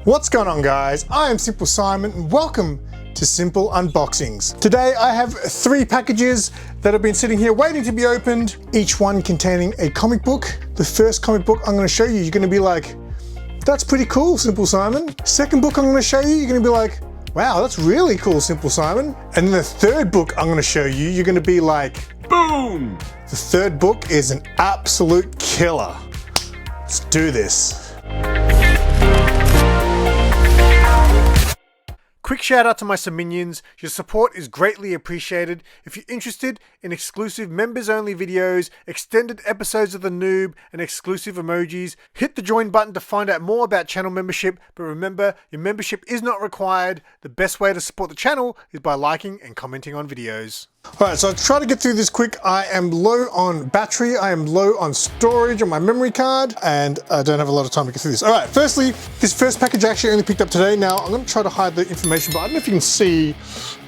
What's going on, guys? I am SimpleSimon and welcome to Simple Unboxings. Today I have 3 packages that have been sitting here waiting to be opened, each one containing a comic book. The first comic book I'm going to show you, you're going to be like, that's pretty cool, SimpleSimon. Second book I'm going to show you, you're going to be like, wow, that's really cool, SimpleSimon. And then the third book I'm going to show you, you're going to be like, boom! The third book is an absolute killer. Let's do this. Quick shout out to my Siminions. Your support is greatly appreciated. If you're interested in exclusive members only videos, extended episodes of The Noob, and exclusive emojis, hit the join button to find out more about channel membership. But remember, your membership is not required. The best way to support the channel is by liking and commenting on videos. Alright, so I'll try to get through this quick. I am low on battery, I am low on storage on my memory card, and I don't have a lot of time to get through this. Alright, firstly, this first package I actually only picked up today. Now, I'm going to try to hide the information, but I don't know if you can see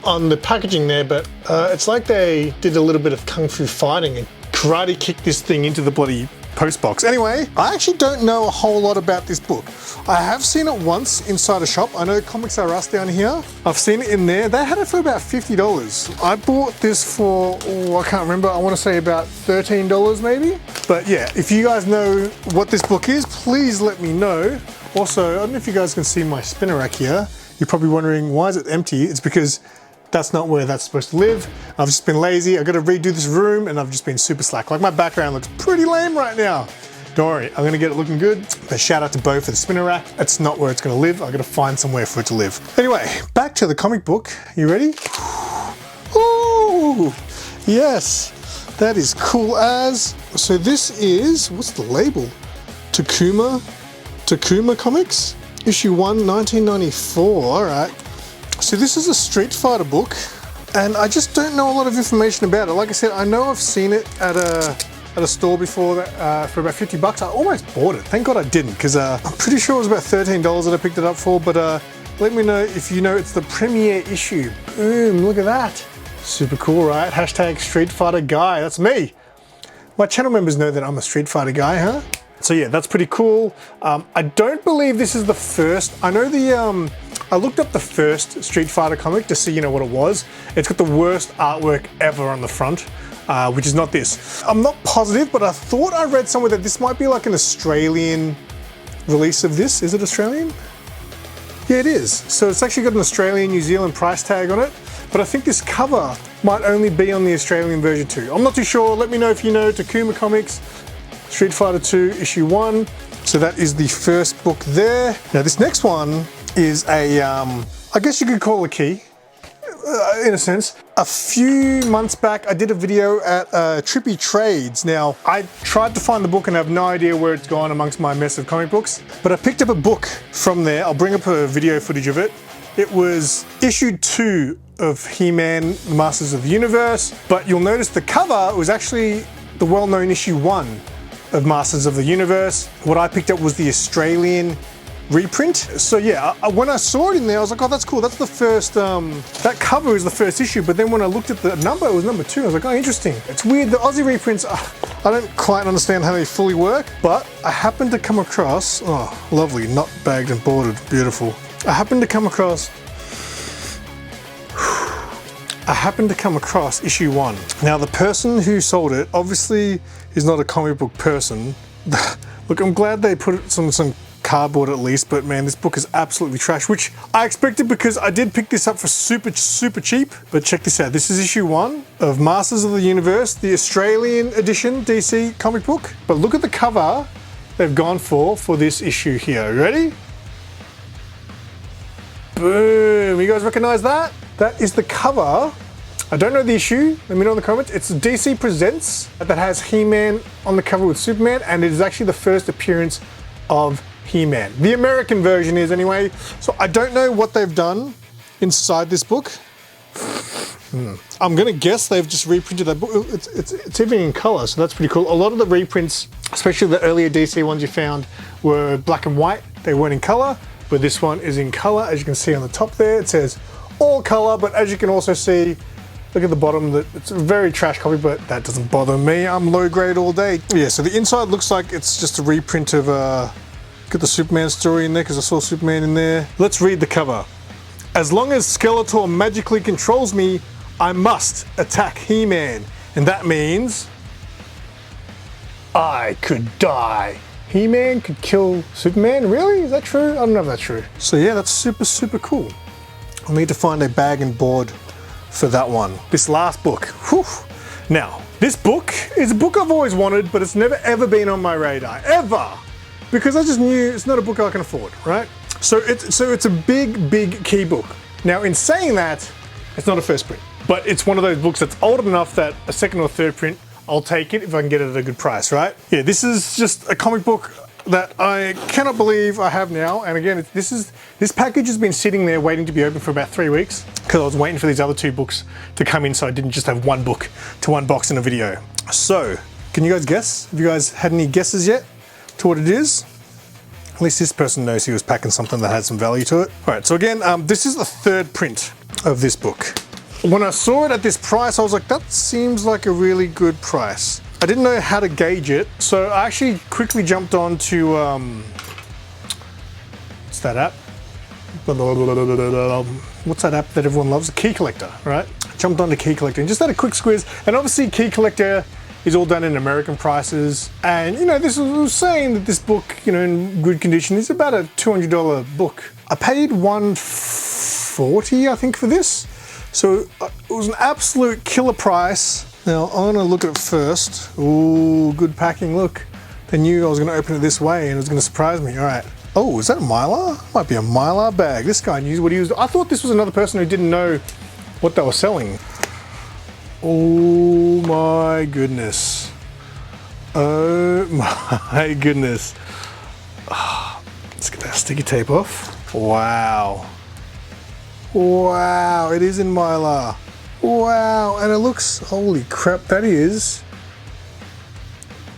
on the packaging there, but it's like they did a little bit of kung fu fighting and karate kicked this thing into the bloody post box. Anyway, I actually don't know a whole lot about this book. I have seen it once inside a shop. I know Comics R Us down here. I've seen it in there. They had it for about $50. I bought this for, I can't remember, I want to say about $13 maybe. But yeah, if you guys know what this book is, please let me know. Also, I don't know if you guys can see my spinner rack here. You're probably wondering, why is it empty? It's because that's not where that's supposed to live. I've just been lazy. I've got to redo this room and I've just been super slack. Like, my background looks pretty lame right now. Don't worry, I'm gonna get it looking good. But shout out to Bo for the spinner rack. It's not where it's gonna live. I've got to find somewhere for it to live. Anyway, back to the comic book. You ready? Ooh, yes, that is cool as. So this is, what's the label? Takuma Comics, issue 1, 1994, all right. So this is a Street Fighter book, and I just don't know a lot of information about it. Like I said, I know I've seen it at a store before that, for about $50. I almost bought it. Thank God I didn't, because I'm pretty sure it was about $13 that I picked it up for, but let me know if you know it's the premiere issue. Boom, look at that. Super cool, right? Hashtag Street Fighter guy, that's me. My channel members know that I'm a Street Fighter guy, huh? So yeah, that's pretty cool. I don't believe this is the first. I know I looked up the first Street Fighter comic to see, what it was. It's got the worst artwork ever on the front, which is not this. I'm not positive, but I thought I read somewhere that this might be like an Australian release of this. Is it Australian? Yeah, it is. So it's actually got an Australian, New Zealand price tag on it, but I think this cover might only be on the Australian version too. I'm not too sure. Let me know if you know. Takuma Comics, Street Fighter 2, issue 1. So that is the first book there. Now this next one is a, I guess you could call a key, in a sense. A few months back, I did a video at Trippy Trades. Now, I tried to find the book and I have no idea where it's gone amongst my mess of comic books, but I picked up a book from there. I'll bring up a video footage of it. It was issue 2 of He-Man, Masters of the Universe, but you'll notice the cover was actually the well-known issue 1 of Masters of the Universe. What I picked up was the Australian reprint. So yeah, when I saw it in there, I was like, oh, that's cool. That's the first, that cover is the first issue. But then when I looked at the number, it was number 2. I was like, oh, interesting. It's weird. The Aussie reprints, I don't quite understand how they fully work, but I happened to come across, oh, lovely, not bagged and boarded, beautiful. I happened to come across issue 1. Now, the person who sold it obviously is not a comic book person. Look, I'm glad they put some cardboard at least, but man, this book is absolutely trash, which I expected because I did pick this up for super cheap. But check this out. This is issue 1 of Masters of the Universe, the Australian edition DC comic book. But look at the cover they've gone for this issue here. Ready? Boom. You guys recognize that? That is the cover. I don't know the issue. Let me know in the comments. It's DC Presents that has He-Man on the cover with Superman, and it is actually the first appearance of He-Man. The American version is anyway. So I don't know what they've done inside this book. I'm gonna guess they've just reprinted that book. It's even in color, so that's pretty cool. A lot of the reprints, especially the earlier DC ones you found, were black and white. They weren't in color, but this one is in color. As you can see on the top there, it says all color, but as you can also see, look at the bottom, it's a very trash copy, but that doesn't bother me. I'm low grade all day. Yeah, so the inside looks like it's just a reprint of Got the Superman story in there because I saw Superman in there. Let's read the cover. As long as Skeletor magically controls me, I must attack He-Man. And that means I could die. He-Man could kill Superman? Really? Is that true? I don't know if that's true. So yeah, that's super, super cool. I'll need to find a bag and board for that one. This last book. Whew. Now, this book is a book I've always wanted, but it's never ever been on my radar, ever. Because I just knew it's not a book I can afford, right? So it's a big, big key book. Now, in saying that, it's not a first print, but it's one of those books that's old enough that a second or third print, I'll take it if I can get it at a good price, right? Yeah, this is just a comic book that I cannot believe I have now. And again, this package has been sitting there waiting to be opened for about 3 weeks because I was waiting for these other 2 books to come in so I didn't just have one book to unbox in a video. So, can you guys guess? Have you guys had any guesses yet to what it is? At least this person knows he was packing something that had some value to it. All right, so again, this is the 3rd print of this book. When I saw it at this price, I was like, that seems like a really good price. I didn't know how to gauge it, so I actually quickly jumped on to, what's that app? What's that app that everyone loves? Key Collector, right? Jumped on to Key Collector and just had a quick squiz. And obviously Key Collector is all done in American prices. And you know, this was saying that this book, you know, in good condition is about a $200 book. I paid $140, I think, for this. So it was an absolute killer price. Now I'm gonna look at it first. Ooh, good packing, look. They knew I was gonna open it this way and it was gonna surprise me. All right. Oh, is that a Mylar? Might be a Mylar bag. This guy knew what he was. I thought this was another person who didn't know what they were selling. Oh my goodness. Oh my goodness. Oh, let's get that sticky tape off. Wow. Wow, it is in Mylar. Wow, and it looks, holy crap, that is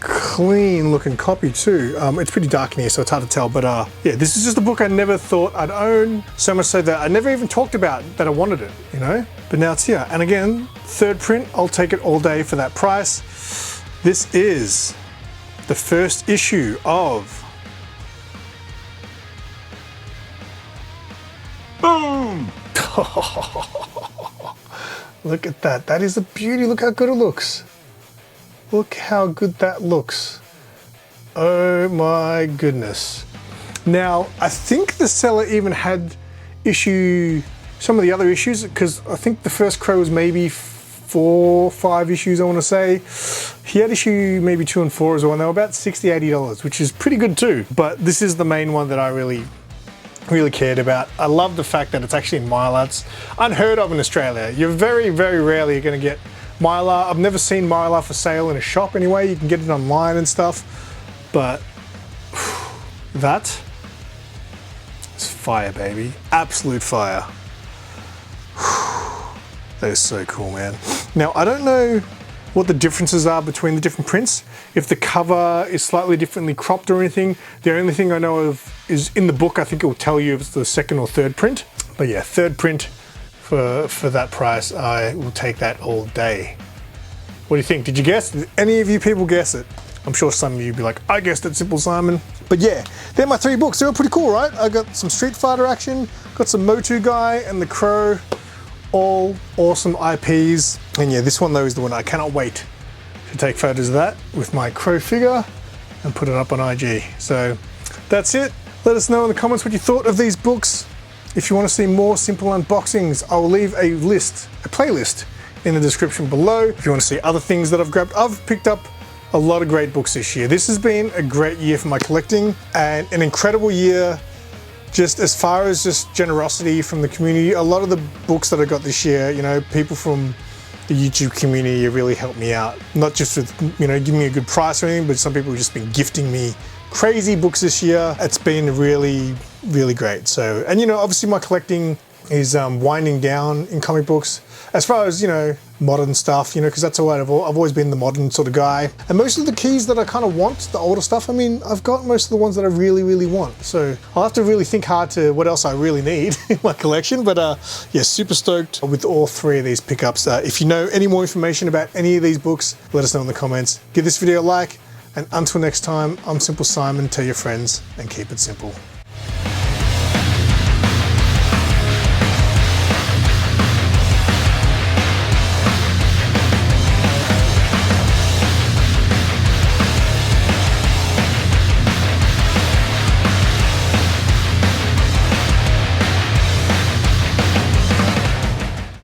clean looking copy too. It's pretty dark in here, so it's hard to tell, but yeah, this is just a book I never thought I'd own, so much so that I never even talked about that I wanted it, you know? But now it's here. And again, 3rd print, I'll take it all day for that price. This is the 1st issue of Boom! Look at that. That is a beauty. Look how good it looks. Look how good that looks. Oh my goodness. Now, I think the seller even had some of the other issues, because I think the first Crow was maybe 4 or 5 issues, I want to say. He had issue maybe 2 and 4 as well, and they were about $60, $80, which is pretty good too. But this is the main one that I really cared about. I love the fact that it's actually in Mylar. It's unheard of in Australia. You're very, very rarely going to get Mylar. I've never seen Mylar for sale in a shop anyway. You can get it online and stuff, but that is fire, baby. Absolute fire. That is so cool, man. Now, I don't know what the differences are between the different prints. If the cover is slightly differently cropped or anything. The only thing I know of is in the book, I think it will tell you if it's the 2nd or 3rd print. But yeah, 3rd print for that price, I will take that all day. What do you think? Did you guess? Did any of you people guess it? I'm sure some of you will be like, I guessed it, SimpleSimon. But yeah, they're my 3 books. They were pretty cool, right? I got some Street Fighter action, got some Motu Guy and the Crow. All awesome IPs. And yeah, this one though is the one I cannot wait to take photos of that with my Crow figure and put it up on IG. So that's it. Let us know in the comments what you thought of these books. If you want to see more simple unboxings, I'll leave a playlist in the description below. If you want to see other things that I've grabbed, I've picked up a lot of great books this year. This has been a great year for my collecting and an incredible year just as far as just generosity from the community. A lot of the books that I got this year, you know, people from the YouTube community really helped me out. Not just with, you know, giving me a good price or anything, but some people have just been gifting me crazy books this year. It's been really, really great. So, and you know, obviously my collecting is winding down in comic books. As far as, you know, modern stuff, you know, because that's what I've always been the modern sort of guy. And most of the keys that I kind of want, the older stuff, I mean, I've got most of the ones that I really, really want. So I'll have to really think hard to what else I really need in my collection. But yeah, super stoked with all 3 of these pickups. If you know any more information about any of these books, let us know in the comments. Give this video a like, And until next time, I'm Simple Simon. Tell your friends and keep it simple.